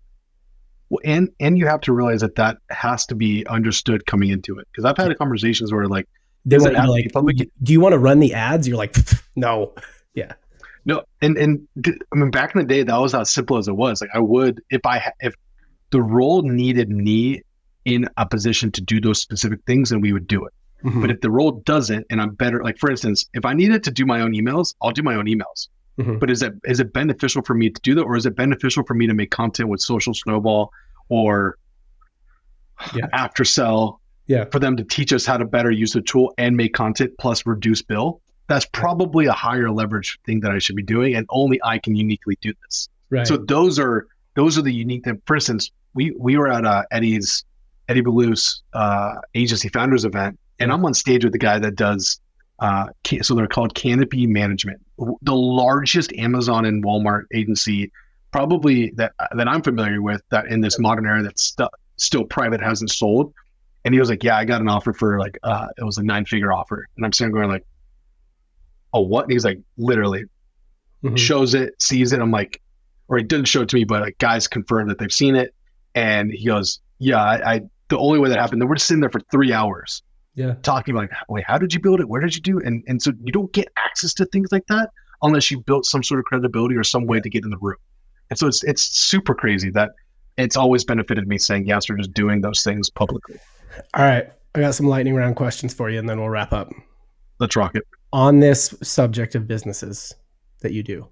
Well, and you have to realize that has to be understood coming into it. Because I've had conversations where like, they want to like, do you want to run the ads? You're like, no. Yeah. No, I mean, back in the day, that was as simple as it was. Like I would, if the role needed me in a position to do those specific things, then we would do it. Mm-hmm. But if the role doesn't, and I'm better, like for instance, if I needed to do my own emails, I'll do my own emails. Mm-hmm. But is it beneficial for me to do that, or is it beneficial for me to make content with Social Snowball or After Sell? Yeah. For them to teach us how to better use the tool and make content plus reduce bill. That's probably a higher leverage thing that I should be doing, and only I can uniquely do this. Right. So those are the unique things. For instance, we were at Eddie Ballew's agency founders event, and I'm on stage with the guy that does so they're called Canopy Management, the largest Amazon and Walmart agency, probably that I'm familiar with, that in this modern era that's still private, hasn't sold. And he was like, "Yeah, I got an offer for like it was a 9-figure offer," and I'm sitting going like, "Oh, what?" And he's like, literally shows it, sees it. I'm like, or he didn't show it to me, but like guys confirmed that they've seen it. And he goes, "Yeah, I the only way that happened." Then we're just sitting there for 3 hours, talking about like, "Wait, how did you build it? Where did you do?" And so you don't get access to things like that unless you built some sort of credibility or some way to get in the room. And so it's super crazy that it's always benefited me saying yes or just doing those things publicly. All right, I got some lightning round questions for you, and then we'll wrap up. Let's rock it. On this subject of businesses that you do,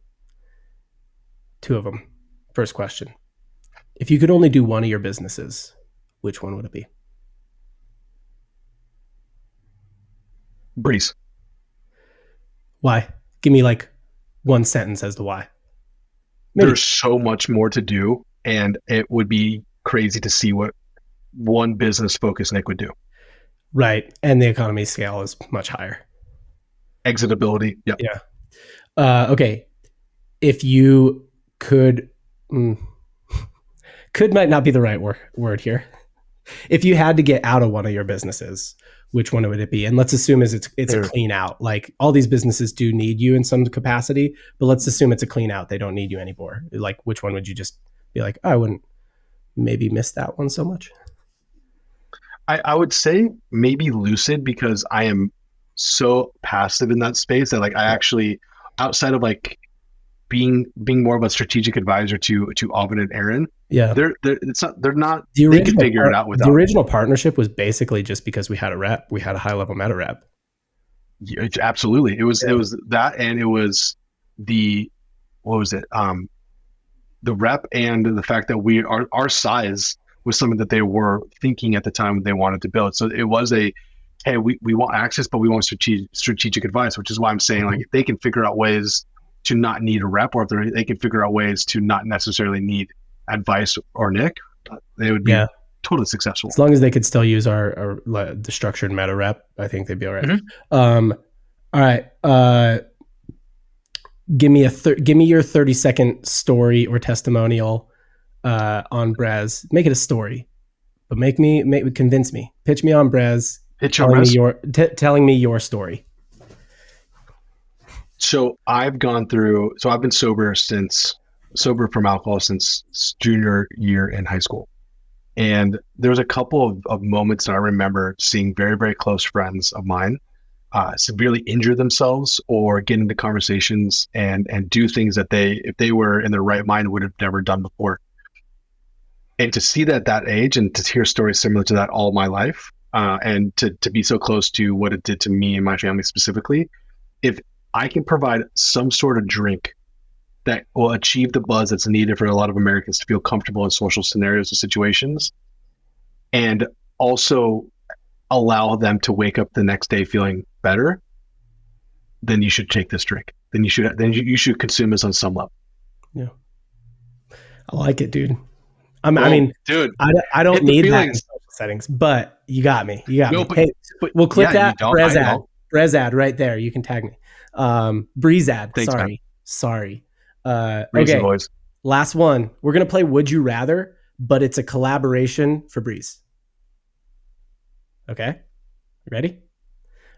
2 of them. First question. If you could only do one of your businesses, which one would it be? Brez. Why? Give me like one sentence as to why. Maybe. There's so much more to do, and it would be crazy to see what one business focused Nick would do. Right. And the economy scale is much higher. Exitability. Yep. Yeah. Okay. If you could might not be the right word here. If you had to get out of one of your businesses, which one would it be? And let's assume it's a clean out. Like all these businesses do need you in some capacity, but let's assume it's a clean out. They don't need you anymore. Like which one would you just be like, I wouldn't maybe miss that one so much? I would say maybe Lucid, because I am so passive in that space that like I actually, outside of like being more of a strategic advisor to Alvin and Aaron, they're not they can figure it out without. The original partnership was basically just because we had a rep, we had a high level meta rep. Yeah, absolutely. It was that, and it was the rep, and the fact that our size was something that they were thinking at the time they wanted to build. So it was hey, we want access, but we want strategic advice, which is why I'm saying like if they can figure out ways to not need a rep, or if they can figure out ways to not necessarily need advice or Nick, they would be totally successful. As long as they could still use the structured meta rep, I think they'd be all right. Mm-hmm. All right. Give me your 30-second story or testimonial on Brez. Make it a story, but convince me. Pitch me on Brez. Telling me your story. So I've been sober from alcohol since junior year in high school. And there's a couple of moments that I remember seeing very, very close friends of mine severely injure themselves or get into conversations and do things that if they were in their right mind, would have never done before. And to see that at that age and to hear stories similar to that all my life, and to be so close to what it did to me and my family specifically, if I can provide some sort of drink that will achieve the buzz that's needed for a lot of Americans to feel comfortable in social scenarios and situations, and also allow them to wake up the next day feeling better, then you should take this drink. Then you should consume this on some level. Yeah, I like it, dude. I mean, dude, I don't need that in social settings, but you got me. Hey, we'll clip that Brez ad right there. You can tag me. Brez ad. Thanks, Sorry. Okay. Boys. Last one. We're gonna play Would You Rather, but it's a collaboration for Brez. Okay. Ready?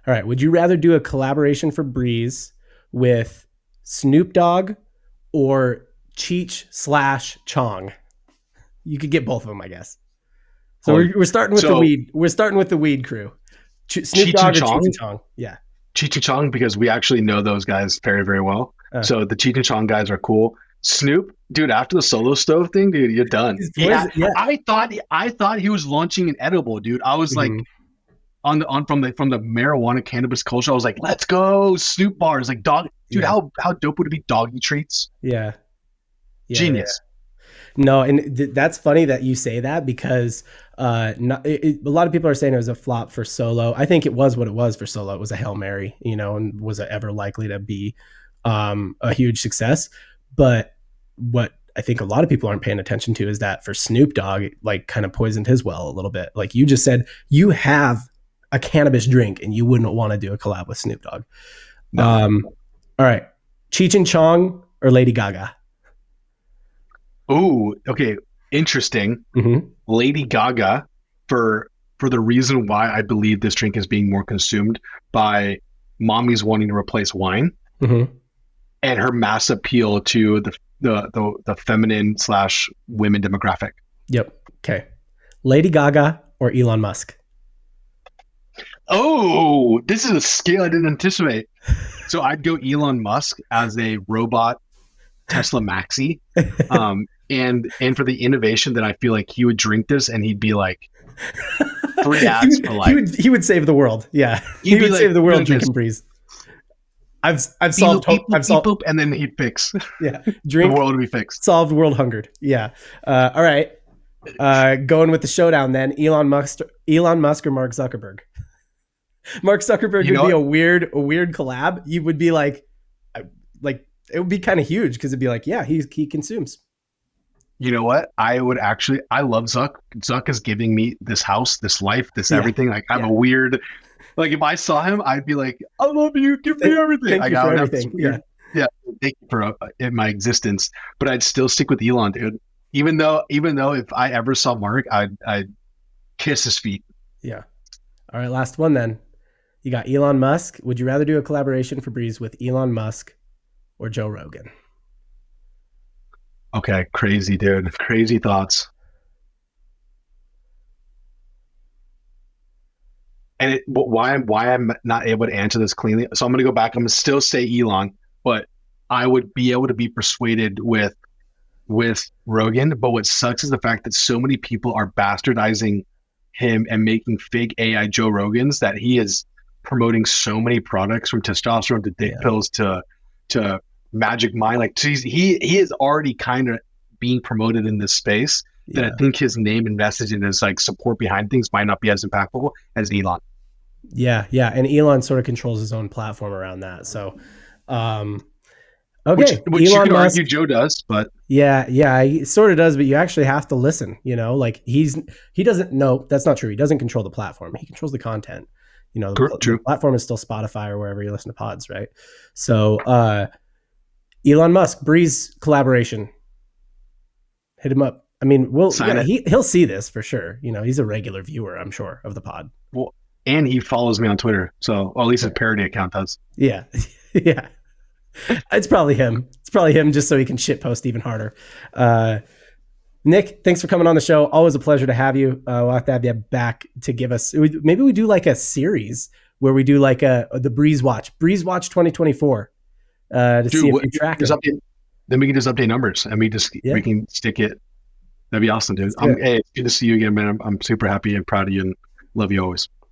All right. Would you rather do a collaboration for Brez with Snoop Dogg or Cheech/Chong? You could get both of them, I guess. So we're starting with the weed. We're starting with the weed crew. Snoop Dogg or Cheech and Chong. Yeah. Cheech and Chong, because we actually know those guys very, very well. So the Cheech and Chong guys are cool. Snoop, dude, after the Solo Stove thing, dude, you're done. Yeah, I thought he was launching an edible, dude. I was like, from the marijuana cannabis culture, I was like, let's go, Snoop bars, like dog, dude. How dope would it be? Doggy treats. Yeah. Genius. No, and that's funny that you say that because a lot of people are saying it was a flop for Solo. I think it was what it was for Solo. It was a Hail Mary, and was it ever likely to be a huge success? But what I think a lot of people aren't paying attention to is that for Snoop Dogg, it like kind of poisoned his well a little bit. Like you just said, you have a cannabis drink and you wouldn't want to do a collab with Snoop Dogg. No. All right. Cheech and Chong or Lady Gaga? Oh, okay. Interesting. Lady Gaga for the reason why I believe this drink is being more consumed by mommies wanting to replace wine, and her mass appeal to the feminine / women demographic. Yep. Okay. Lady Gaga or Elon Musk? Oh, this is a scale I didn't anticipate. So I'd go Elon Musk as a robot Tesla Maxi. And for the innovation that I feel like he would drink this and he'd be like 3 ads for life. He would save the world. Yeah. He would save the world drinking Brez. I've solved poop, and then he'd fix. Yeah. Drink. The world would be fixed. Solved world hunger. Yeah. All right. Going with the showdown then. Elon Musk or Mark Zuckerberg? Mark Zuckerberg would be a weird collab. You would be like it would be kind of huge because it'd be like, yeah, he consumes. You know what? I love Zuck. Zuck is giving me this house, this life, this everything. Like I'm a weird, like if I saw him, I'd be like, I love you. Give me everything. Thank you for everything. Yeah. Thank you for in my existence. But I'd still stick with Elon, dude. Even though if I ever saw Mark, I'd kiss his feet. Yeah. All right. Last one then. You got Elon Musk. Would you rather do a collaboration for Brez with Elon Musk or Joe Rogan? Okay, crazy, dude. Crazy thoughts. And why I'm not able to answer this cleanly. So I'm going to go back. I'm going to still say Elon, but I would be able to be persuaded with Rogan. But what sucks is the fact that so many people are bastardizing him and making fake AI Joe Rogans that he is promoting so many products from testosterone to dick pills to Magic Mind. Like he is already kind of being promoted in this space that I think his name and message and his like support behind things might not be as impactful as Elon. Yeah. And Elon sort of controls his own platform around that. So okay. Which Elon you could Musk, argue Joe does, but yeah, he sort of does, but you actually have to listen, like he doesn't know. That's not true. He doesn't control the platform. He controls the content. The platform is still Spotify or wherever you listen to pods, right? So Elon Musk, Brez collaboration. Hit him up. I mean, he'll see this for sure. He's a regular viewer, I'm sure, of the pod. Well, and he follows me on Twitter. So at least his parody account does. Yeah. Yeah. It's probably him. Just so he can shit post even harder. Nick, thanks for coming on the show. Always a pleasure to have you. We'll have to have you back to give us, maybe we do like a series where we do like the Brez Watch 2024 to see if you track it. Then we can just update numbers and we can stick it. That'd be awesome, dude. Hey, it's good to see you again, man. I'm super happy and proud of you and love you always.